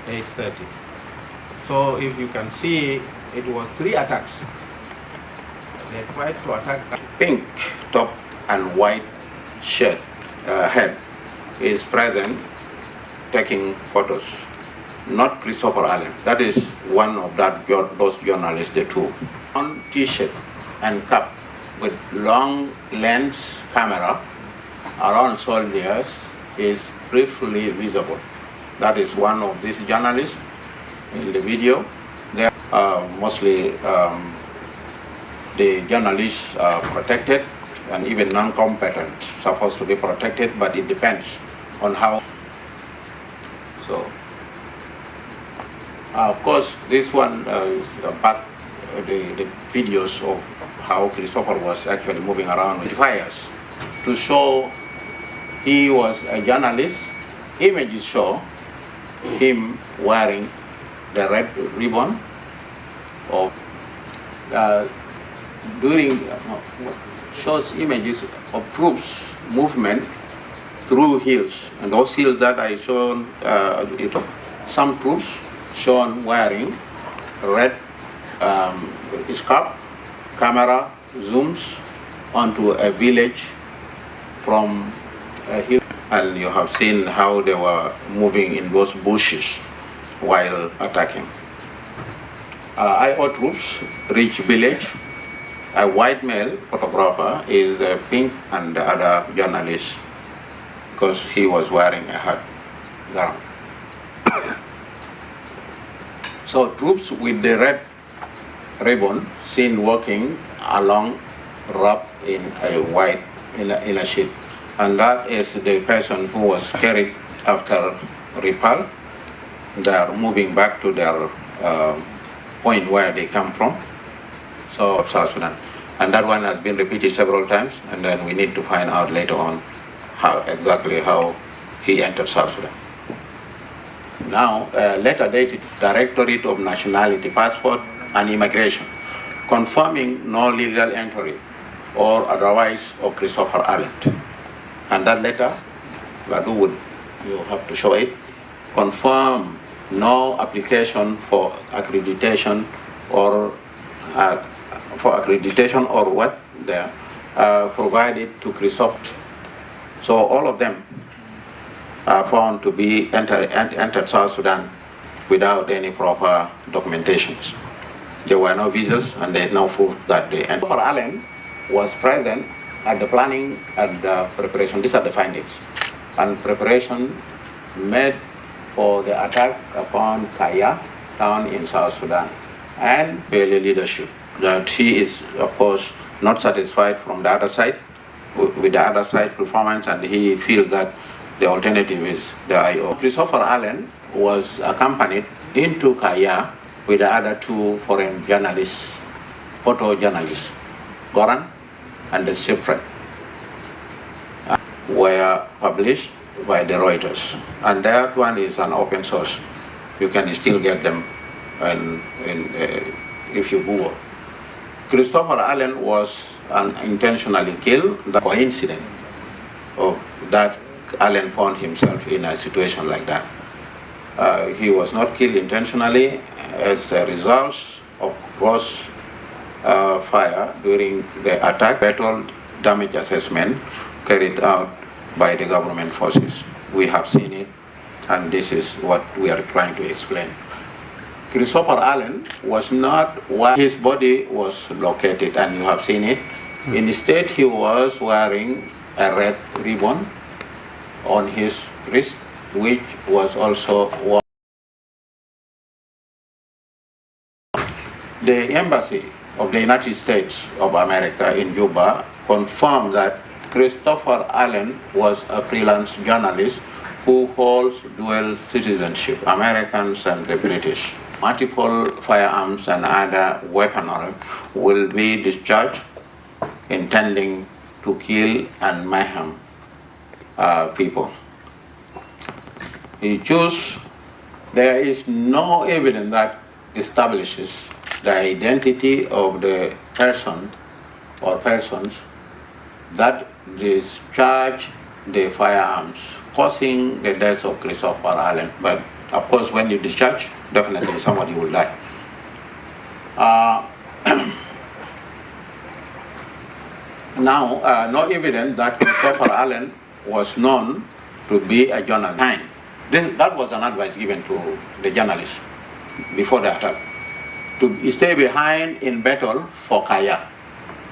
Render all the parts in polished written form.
8:30. So if you can see, it was 3 attacks. They tried to attack. Pink top and white shirt head is present taking photos. Not Christopher Allen. That is one of those journalists, the two. On T-shirt and cap with long lens camera around soldiers is briefly visible. That is one of these journalists in the video. They are mostly the journalists are protected, and even non-combatant supposed to be protected, but it depends on how. So, of course, this one is back the videos of how Christopher was actually moving around with fires to show he was a journalist. Images show him wearing the red ribbon of shows images of troops movement through hills, and those hills that I shown some troops shown wearing red scarf. Camera zooms onto a village from a hill, and you have seen how they were moving in those bushes while attacking. IO troops reach village. A white male photographer is pink, and the other journalist, because he was wearing a hat gown. So troops with the red ribbon seen walking along wrapped in a white in a sheet, and that is the person who was carried after repel. They are moving back to their point where they come from, so South Sudan. And that one has been repeated several times, and then we need to find out later on how he entered South Sudan. Now, letter dated Directorate of Nationality, Passport and Immigration, confirming no legal entry or otherwise of Christopher Allen. And that letter, you have to show it, confirm no application for accreditation or what they provided to Christopher. So all of them are found to be entered South Sudan without any proper documentations. There were no visas, and there is no proof that they entered. Christopher Allen was present at the planning and the preparation. These are the findings. And preparation made for the attack upon Kaya town in South Sudan. And failure leadership, that he is, of course, not satisfied from the other side, with the other side performance, and he feels that the alternative is the IO. Christopher Allen was accompanied into Kaya with the other 2 foreign journalists, photojournalists, Goran and the shipwreck, were published by the Reuters. And that one is an open source. You can still get them if you Google. Christopher Allen was intentionally killed. The coincidence of that Allen found himself in a situation like that. He was not killed intentionally as a result of cross fire during the attack. Battle damage assessment carried out by the government forces. We have seen it, and this is what we are trying to explain. Christopher Allen was not where his body was located, and you have seen it. Instead, he was wearing a red ribbon on his wrist, which was also worn. The Embassy of the United States of America in Juba confirmed that Christopher Allen was a freelance journalist who holds dual citizenship, Americans and the British. Multiple firearms and other weaponry will be discharged intending to kill and mayhem people. There is no evidence that establishes the identity of the person or persons that discharged the firearms causing the death of Christopher Allen. But Of course, when you discharge, definitely somebody will die. Now, no evidence that Christopher Allen was known to be a journalist. That was an advice given to the journalist before the attack, to stay behind in battle for Kaya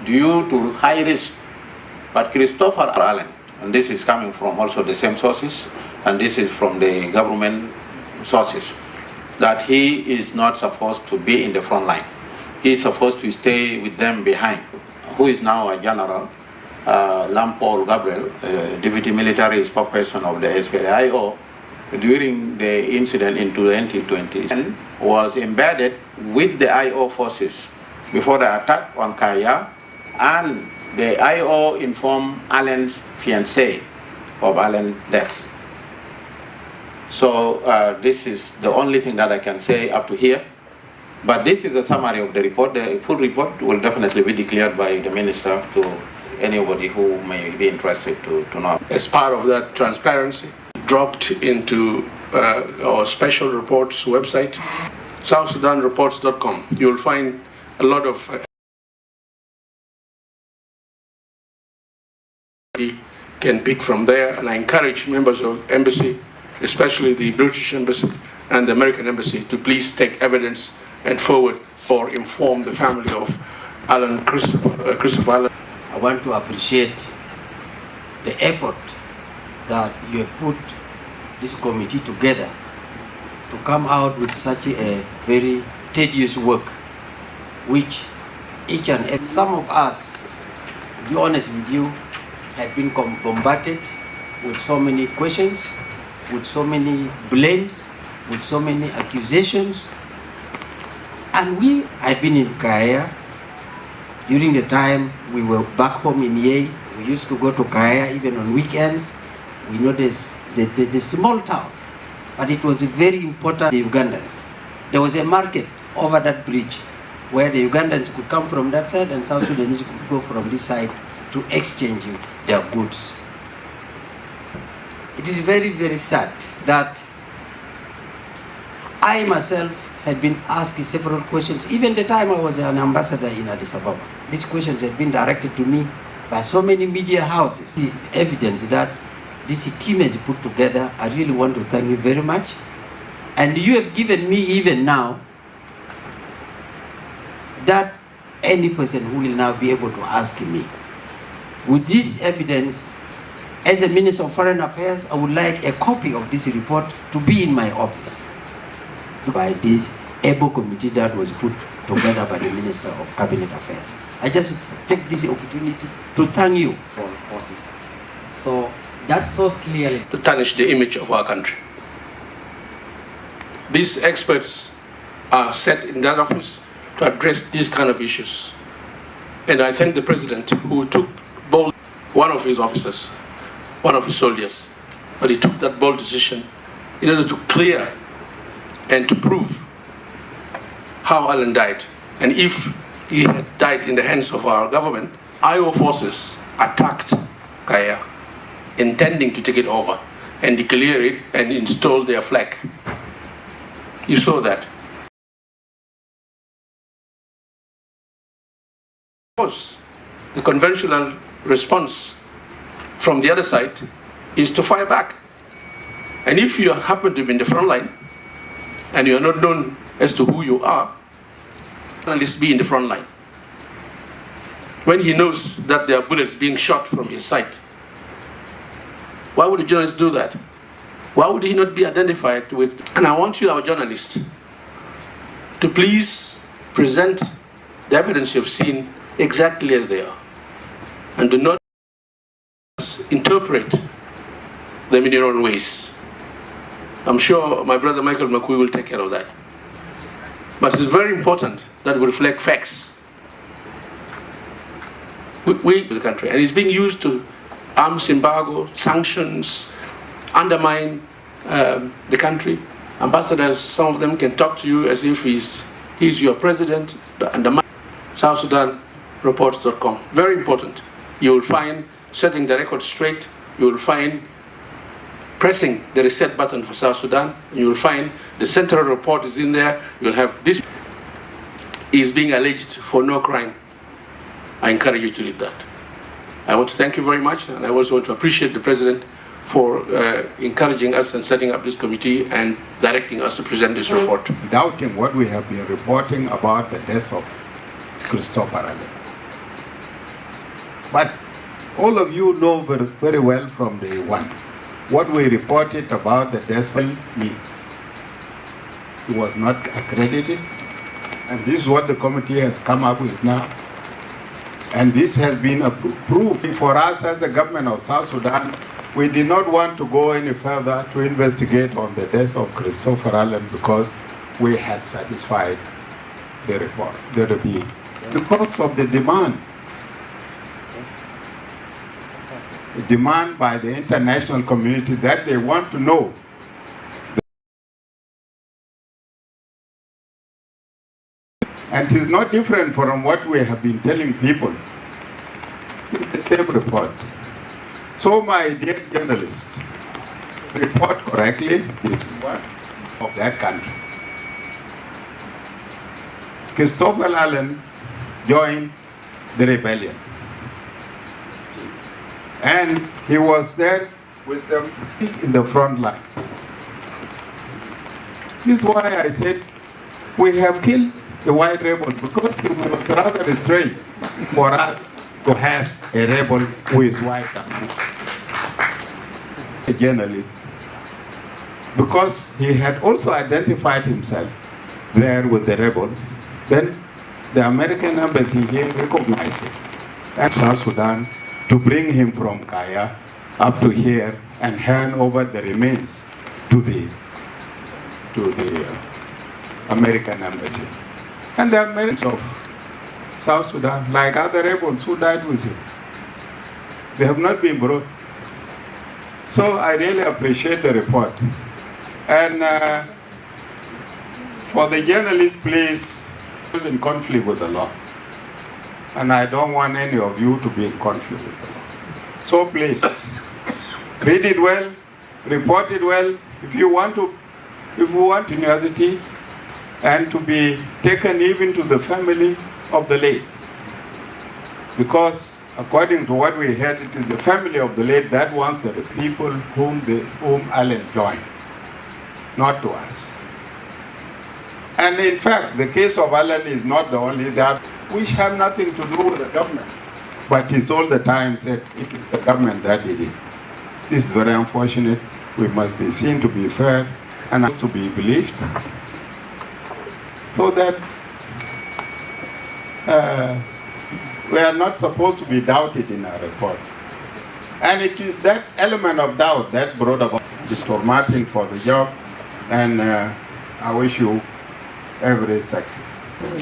due to high risk. But Christopher Allen, and this is coming from also the same sources, and this is from the government sources, that he is not supposed to be in the front line. He is supposed to stay with them behind. Who is now a general, Lampol Gabriel, deputy military spokesperson of the SPLIO, during the incident in 2020, and was embedded with the IO forces before the attack on Kaya, and the IO informed Allen's fiancée of Allen's death. So this is the only thing that I can say up to here. But this is a summary of the report. The full report will definitely be declared by the minister to anybody who may be interested to know. As part of that transparency, dropped into our special reports website, SouthSudanReports.com. You'll find a lot of can pick from there, and I encourage members of embassy, especially the British Embassy and the American Embassy, to please take evidence and forward or inform the family of Christopher Allen. I want to appreciate the effort that you have put this committee together to come out with such a very tedious work, which each and every, some of us, to be honest with you, had been bombarded with so many questions, with so many blames, with so many accusations. And we had been in Kaya during the time we were back home in Yei. We used to go to Kaya even on weekends. We know this, the small town, but it was very important to the Ugandans. There was a market over that bridge where the Ugandans could come from that side and South Sudanese could go from this side to exchange their goods. It is very, very sad that I myself had been asked several questions, even the time I was an ambassador in Addis Ababa. These questions had been directed to me by so many media houses. The evidence that this team has put together, I really want to thank you very much. And you have given me even now that any person who will now be able to ask me, with this evidence, as a Minister of Foreign Affairs, I would like a copy of this report to be in my office by this able committee that was put together by the Minister of Cabinet Affairs. I just take this opportunity to thank you for forces. So that shows clearly to tarnish the image of our country. These experts are set in that office to address these kind of issues. And I thank the President who took bold, one of his officers, one of his soldiers, but he took that bold decision in order to clear and to prove how Allen died. And if he had died in the hands of our government, IO forces attacked Kaya, intending to take it over and declare it and install their flag. You saw that. Of course, the conventional response from the other side is to fire back. And if you happen to be in the front line and you are not known as to who you are, at least be in the front line. When he knows that there are bullets being shot from his side, why would a journalist do that? Why would he not be identified with? And I want you, our journalists, to please present the evidence you've seen exactly as they are, and do not interpret them in your own ways. I'm sure my brother Michael McCoy will take care of that. But it's very important that we reflect facts. We the country, and it's being used to arms embargo, sanctions, undermine the country. Ambassadors, some of them can talk to you as if he's your president. Undermine. SouthSudanReports.com. Very important. You will find setting the record straight. You will find pressing the reset button for South Sudan. You will find the central report is in there. You'll have this is being alleged for no crime. I encourage you to read that. I want to thank you very much, and I also want to appreciate the President for encouraging us and setting up this committee and directing us to present this report. Doubting what we have been reporting about the death of Christopher Allen. But all of you know very well from day one what we reported about the death means. It was not accredited, and this is what the committee has come up with now. And this has been approved for us as the government of South Sudan. We did not want to go any further to investigate on the death of Christopher Allen because we had satisfied the report, because of the demand by the international community that they want to know. And it is not different from what we have been telling people. It's the same report. So my dear journalists, report correctly is one of that country. Christopher Allen joined the rebellion. And he was there with them in the front line. This is why I said we have killed the white rebel, because it was rather strange for us to have a rebel who is white among us. A journalist, because he had also identified himself there with the rebels. Then the American embassy here recognized him and South Sudan to bring him from Kaya up to here and hand over the remains to the American embassy. And the Americans of South Sudan, like other rebels who died with him, they have not been brought. So I really appreciate the report. And for the journalists, please, in conflict with the law. And I don't want any of you to be in conflict with the law. So please, read it well, report it well. If you want universities and to be taken even to the family of the late. Because according to what we heard, it is the family of the late that wants the people whom Allen joined, not to us. And in fact, the case of Allen is not the only that, which have nothing to do with the government. But it's all the time said it is the government that did it. This is very unfortunate. We must be seen to be fair and to be believed, so that we are not supposed to be doubted in our reports. And it is that element of doubt that brought about Mr. Martin for the job, and I wish you every success.